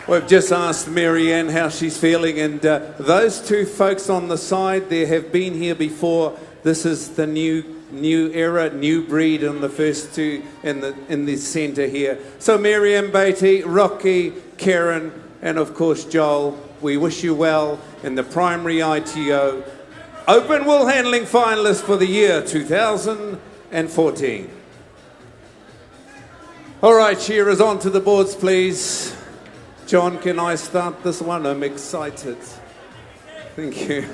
We've just asked Marianne how she's feeling, and those two folks on the side there have been here before. This is the new era, new breed, and the first two in the centre here. So Marianne Beatty, Rocky, Karen, and of course Joel, we wish you well in the primary ITO Open Woolhandling finalist for the year 2014. All right, shearers, on to the boards, please. John, can I start this one? I'm excited. Thank you.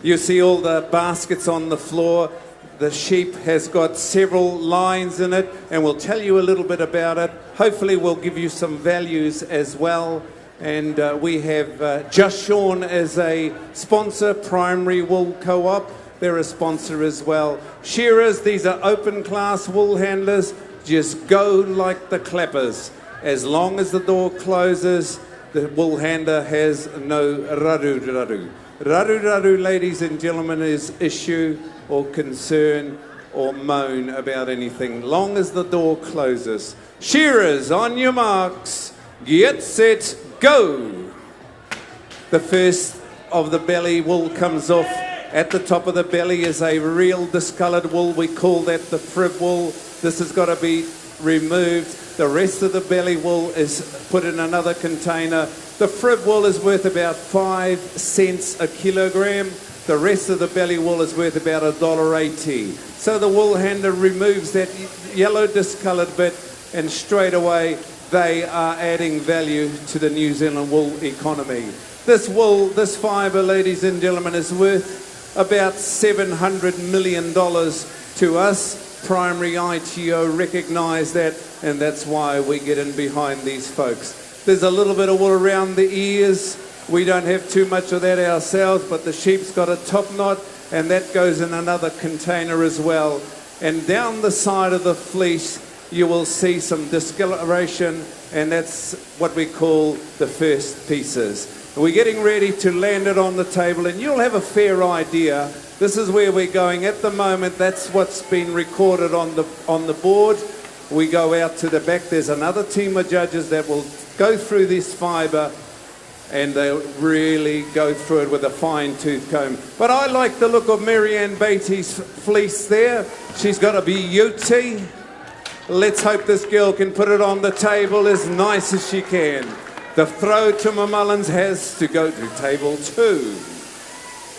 You see all the baskets on the floor. The sheep has got several lines in it, and we'll tell you a little bit about it. Hopefully we'll give you some values as well. And we have Just Shorn as a sponsor, Primary Wool Co-op. They're a sponsor as well. Shearers, these are open class wool handlers. Just go like the clappers. As long as the door closes, the wool handler has no raru-raru. Raru-raru, ladies and gentlemen, is issue or concern or moan about anything. Long as the door closes. Shearers, on your marks, get set, go! The first of the belly wool comes off. At the top of the belly is a real discoloured wool. We call that the frib wool. This has got to be removed. The rest of the belly wool is put in another container. The frib wool is worth about 5 cents a kilogram. The rest of the belly wool is worth about $1.80. So the wool handler removes that yellow discoloured bit, and straight away they are adding value to the New Zealand wool economy. This wool, this fibre, ladies and gentlemen, is worth about $700 million to us. Primary ITO recognise that, and that's why we get in behind these folks. There's a little bit of wool around the ears. We don't have too much of that ourselves, but the sheep's got a top knot, and that goes in another container as well. And down the side of the fleece, you will see some discoloration, and that's what we call the first pieces. And we're getting ready to land it on the table, and you'll have a fair idea. This is where we're going at the moment. That's what's been recorded on the board. We go out to the back. There's another team of judges that will go through this fibre, and they'll really go through it with a fine-tooth comb. But I like the look of Marianne Beatty's fleece there. She's got a beauty. Let's hope this girl can put it on the table as nice as she can. The throw to Mullins has to go to table 2.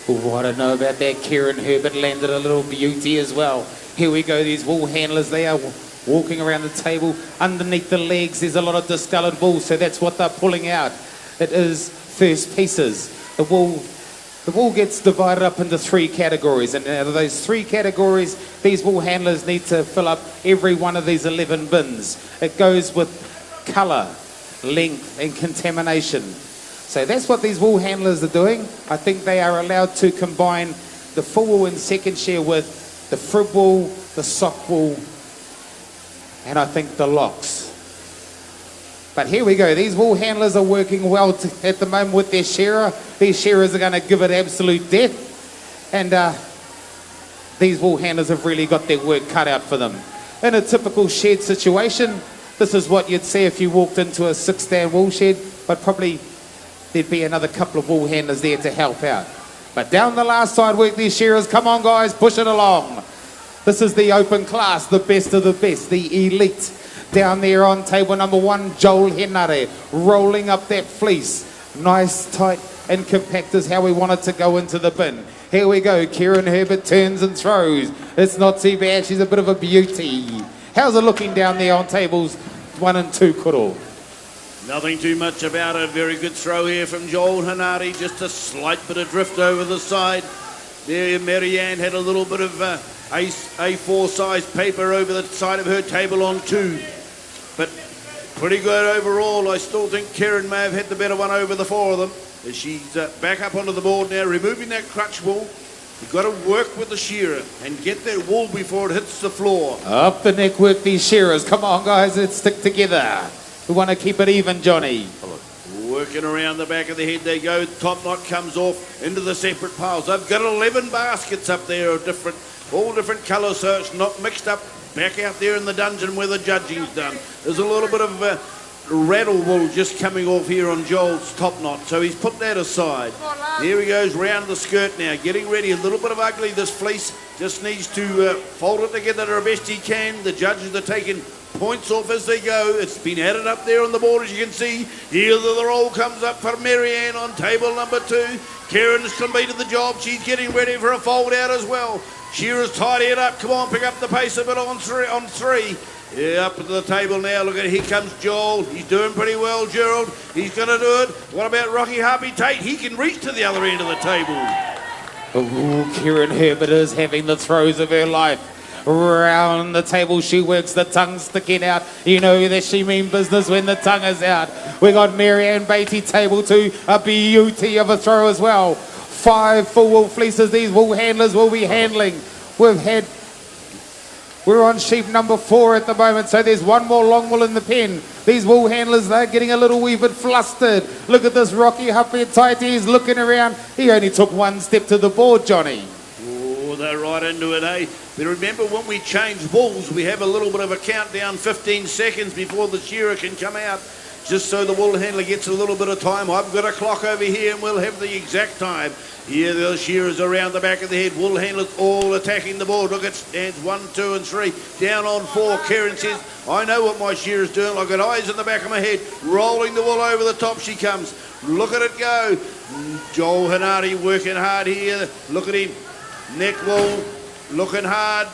Oh, I don't know about that. Kieran Herbert landed a little beauty as well. Here we go, these wool handlers, they are walking around the table. Underneath the legs, there's a lot of discoloured wool, so that's what they're pulling out. It is first pieces. The wool gets divided up into 3 categories, and out of those 3 categories, these wool handlers need to fill up every one of these 11 bins. It goes with colour, length and contamination. So that's what these wool handlers are doing. I think they are allowed to combine the full wool and second shear with the frib wool, the sock wool, and I think the locks. But here we go. These wool handlers are working well at the moment with their shearer. These shearers are going to give it absolute death. And these wool handlers have really got their work cut out for them. In a typical shed situation, this is what you'd see if you walked into a 6-stand wool shed, but probably there'd be another couple of wool handlers there to help out. But down the last side work these shearers. Come on, guys, push it along. This is the open class, the best of the best, the elite. Down there on table number 1, Joel Henare, rolling up that fleece. Nice, tight and compact is how we want it to go into the bin. Here we go. Kieran Herbert turns and throws. It's not too bad. She's a bit of a beauty. How's it looking down there on tables 1 and 2, Kuro? Nothing too much about it. Very good throw here from Joel Hanari. Just a slight bit of drift over the side. There, Marianne had a little bit of A4 size paper over the side of her table on 2. But pretty good overall. I still think Karen may have had the better one over the 4 of them. As she's back up onto the board now, removing that crutch wool. You've got to work with the shearer and get that wool before it hits the floor. Up the neck work these shearers. Come on, guys, let's stick together. We want to keep it even, Johnny. Working around the back of the head they go. Top knot comes off into the separate piles. I've got 11 baskets up there of all different colours, so it's not mixed up back out there in the dungeon where the judging's done. There's a little bit of rattle wool just coming off here on Joel's top knot, so he's put that aside. There he goes round the skirt now, getting ready. A little bit of ugly, this fleece. Just needs to fold it together the best he can. The judges are taking points off as they go. It's been added up there on the board, as you can see. Here the roll comes up for Marianne on table number 2. Kieran's completed the job. She's getting ready for a fold out as well. Shearer's tidy it up. Come on, pick up the pace a bit on three. Yeah, up to the table now. Look at it. Here comes Joel. He's doing pretty well, Gerald. He's going to do it. What about Rocky Harpy Tate? He can reach to the other end of the table. Oh, Kieran Herbert is having the throws of her life. Round the table she works, the tongue sticking out. You know that she mean business when the tongue is out. We got Marianne Beatty, table 2, a beauty of a throw as well. 5 full wool fleeces these wool handlers will be handling. We're on sheep number 4 at the moment, so there's one more long wool in the pen. These wool handlers, they're getting a little wee bit flustered. Look at this Rocky Huppy Tight, he's looking around. He only took 1 step to the board, Johnny. Oh, they're right into it, eh? But remember, when we change wools, we have a little bit of a countdown, 15 seconds before the shearer can come out, just so the wool handler gets a little bit of time. I've got a clock over here, and we'll have the exact time. Here the shearers around the back of the head. Wool handlers all attacking the board. Look at stands 1, 2 and 3. Down on 4. Kieran says, I know what my shearer's doing. I've got eyes in the back of my head. Rolling the wool over the top she comes. Look at it go. Joel Hanari working hard here. Look at him. Neck wool. Looking hard.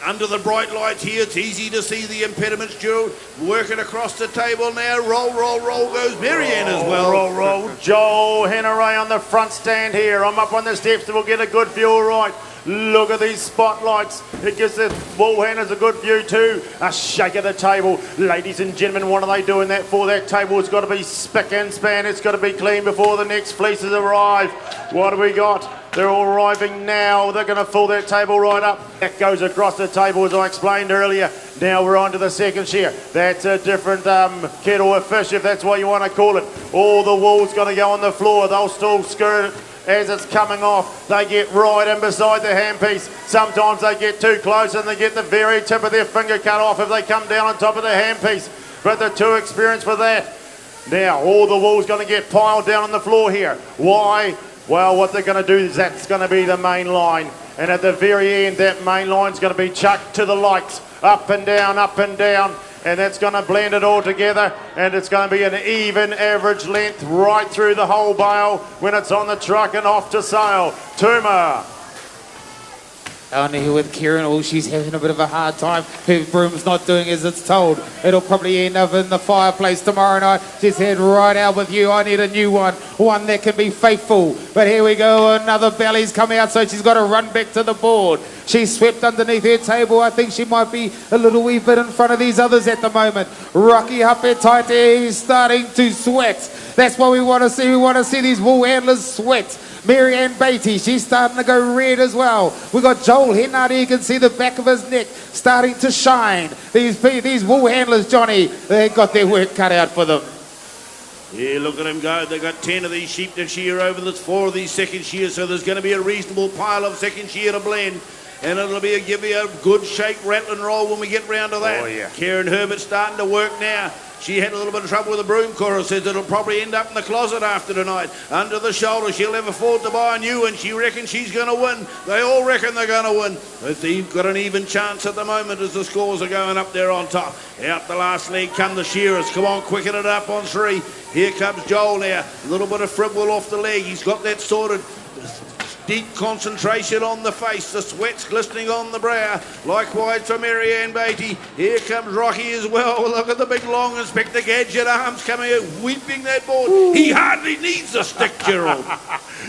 Under the bright lights here, it's easy to see the impediments, Gerald. Working across the table now. Roll, roll, roll goes Marianne as well. Roll, roll. Joel Henneray on the front stand here. I'm up on the steps and we'll get a good view, all right. Look at these spotlights. It gives the wool handlers a good view too. A shake of the table. Ladies and gentlemen, what are they doing that for? That table has got to be spick and span. It's got to be clean before the next fleeces arrive. What have we got? They're all arriving now. They're going to fill that table right up. That goes across the table, as I explained earlier. Now we're on to the second shear. That's a different kettle of fish, if that's what you want to call it. All the wool's going to go on the floor. They'll still skirt it as it's coming off. They get right in beside the handpiece. Sometimes they get too close and they get the very tip of their finger cut off if they come down on top of the handpiece. But they're too experienced for that. Now all the wool's going to get piled down on the floor here. Why? Well, what they're going to do is that's going to be the main line. And at the very end, that main line's going to be chucked to the lights. Up and down, up and down. And that's going to blend it all together. And it's going to be an even average length right through the whole bale when it's on the truck and off to sail. Tuma. On here with Kieran, oh, she's having a bit of a hard time. Her broom's not doing as it's told. It'll probably end up in the fireplace tomorrow night. She's head right out with you. I need a new one that can be faithful. But here we go, another belly's come out, so she's got to run back to the board. She's swept underneath her table. I think she might be a little wee bit in front of these others at the moment. Rocky Hapetite is starting to sweat. That's what we want to see. We want to see these wool handlers sweat. Marianne Beatty, she's starting to go red as well. We've got Joel Henard, you can see the back of his neck starting to shine. These wool handlers, Johnny, they've got their work cut out for them. Yeah, look at them go. They've got 10 of these sheep to shear over. There's 4 of these second shears, so there's going to be a reasonable pile of second shear to blend. And it'll give you a good shake, rattle and roll when we get round to that. Oh, yeah. Karen Herbert's starting to work now. She had a little bit of trouble with the broom. Cora says it'll probably end up in the closet after tonight. Under the shoulder, she'll never afford to buy a new one. She reckons she's going to win. They all reckon they're going to win. But they've got an even chance at the moment as the scores are going up there on top. Out the last leg come the shearers. Come on, quicken it up on 3. Here comes Joel now. A little bit of fribble off the leg. He's got that sorted. Deep concentration on the face, the sweat's glistening on the brow. Likewise for Marianne Beatty. Here comes Rocky as well. Look at the big long Inspector Gadget arms coming out, whipping that board. Ooh. He hardly needs a stick, Gerald.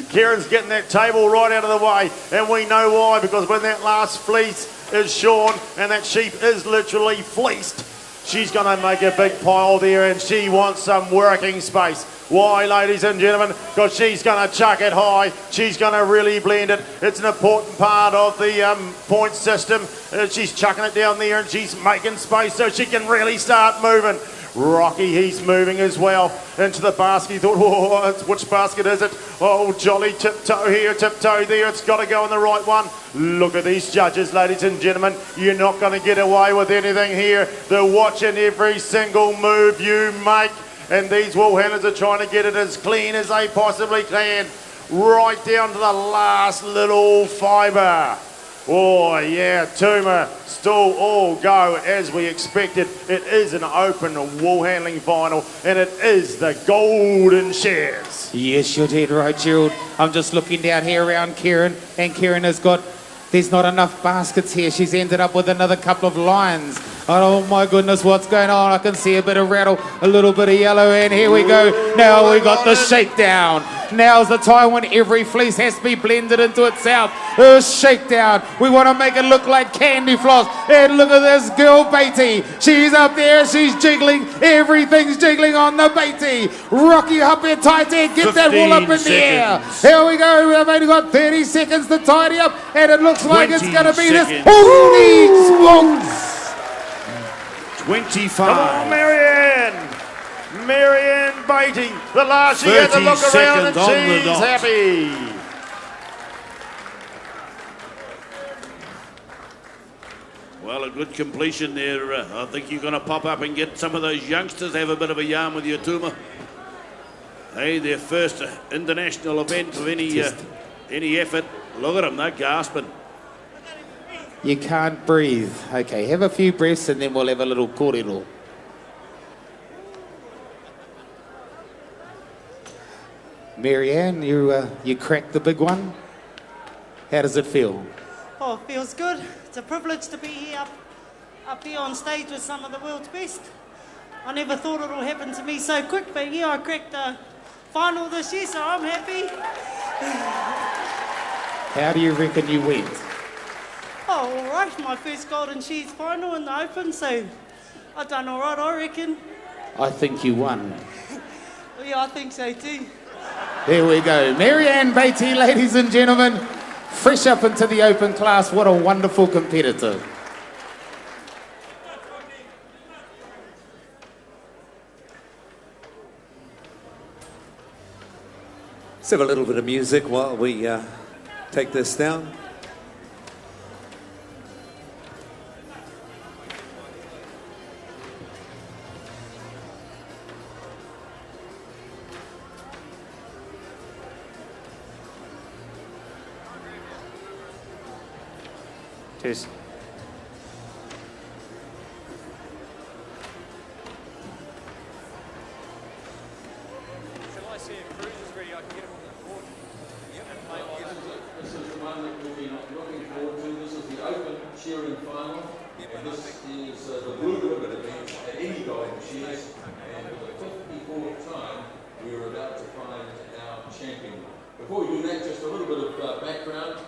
Kieran's getting that table right out of the way, and we know why, because when that last fleece is shorn and that sheep is literally fleeced, she's going to make a big pile there, and she wants some working space. Why, ladies and gentlemen? Because she's going to chuck it high. She's going to really blend it. It's an important part of the point system. She's chucking it down there and she's making space so she can really start moving. Rocky, he's moving as well into the basket. He thought, oh, which basket is it? Oh, jolly tiptoe here, tiptoe there. It's got to go in the right one. Look at these judges, ladies and gentlemen. You're not going to get away with anything here. They're watching every single move you make. And these Woolhandlers are trying to get it as clean as they possibly can. Right down to the last little fibre. Oh yeah, Tuma still all go as we expected. It is an open Woolhandling final and it is the Golden Shears. Yes, you're dead right, Gerald. I'm just looking down here around Kieran, and Kieran has got, there's not enough baskets here. She's ended up with another couple of lines. Oh my goodness, what's going on? I can see a bit of rattle, a little bit of yellow, and here we go. Now we got the shakedown. Now's the time when every fleece has to be blended into itself. A shakedown. We want to make it look like candy floss. And look at this girl, Beatty. She's up there, she's jiggling. Everything's jiggling on the Beatty. Rocky up here, tight end. Get that wool up in the air. Here we go. We've only got 30 seconds to tidy up, and it looks like it's going to be this. Holy smokes! 25. Come on, Marianne. Marianne Beatty. The last she had to look around and she's happy. Well, a good completion there. I think you're going to pop up and get some of those youngsters, have a bit of a yarn with you, Tuma. Hey, their first international event of any effort. Look at them, they're gasping. You can't breathe. Okay, have a few breaths and then we'll have a little kōrero. Marianne, you cracked the big one. How does it feel? Oh, it feels good. It's a privilege to be here, up here on stage with some of the world's best. I never thought it would happen to me so quick, but yeah, I cracked the final this year, so I'm happy. How do you reckon you went? Oh, all right. My first Golden Shears final in the Open, so I done all right, I reckon. I think you won. Well, yeah, I think so too. There we go. Marianne Beatty, ladies and gentlemen, fresh up into the Open class. What a wonderful competitor. Let's have a little bit of music while we take this down. Cheers. Shall I see if Cruz is ready? I can get him on the board. This is the one that we'll be looking forward to. This is the Open Shearing Final. And this is the blue ribbon event at any Golden Shears. And for the 54th time, we're about to find our champion. Before we do that, just a little bit of background.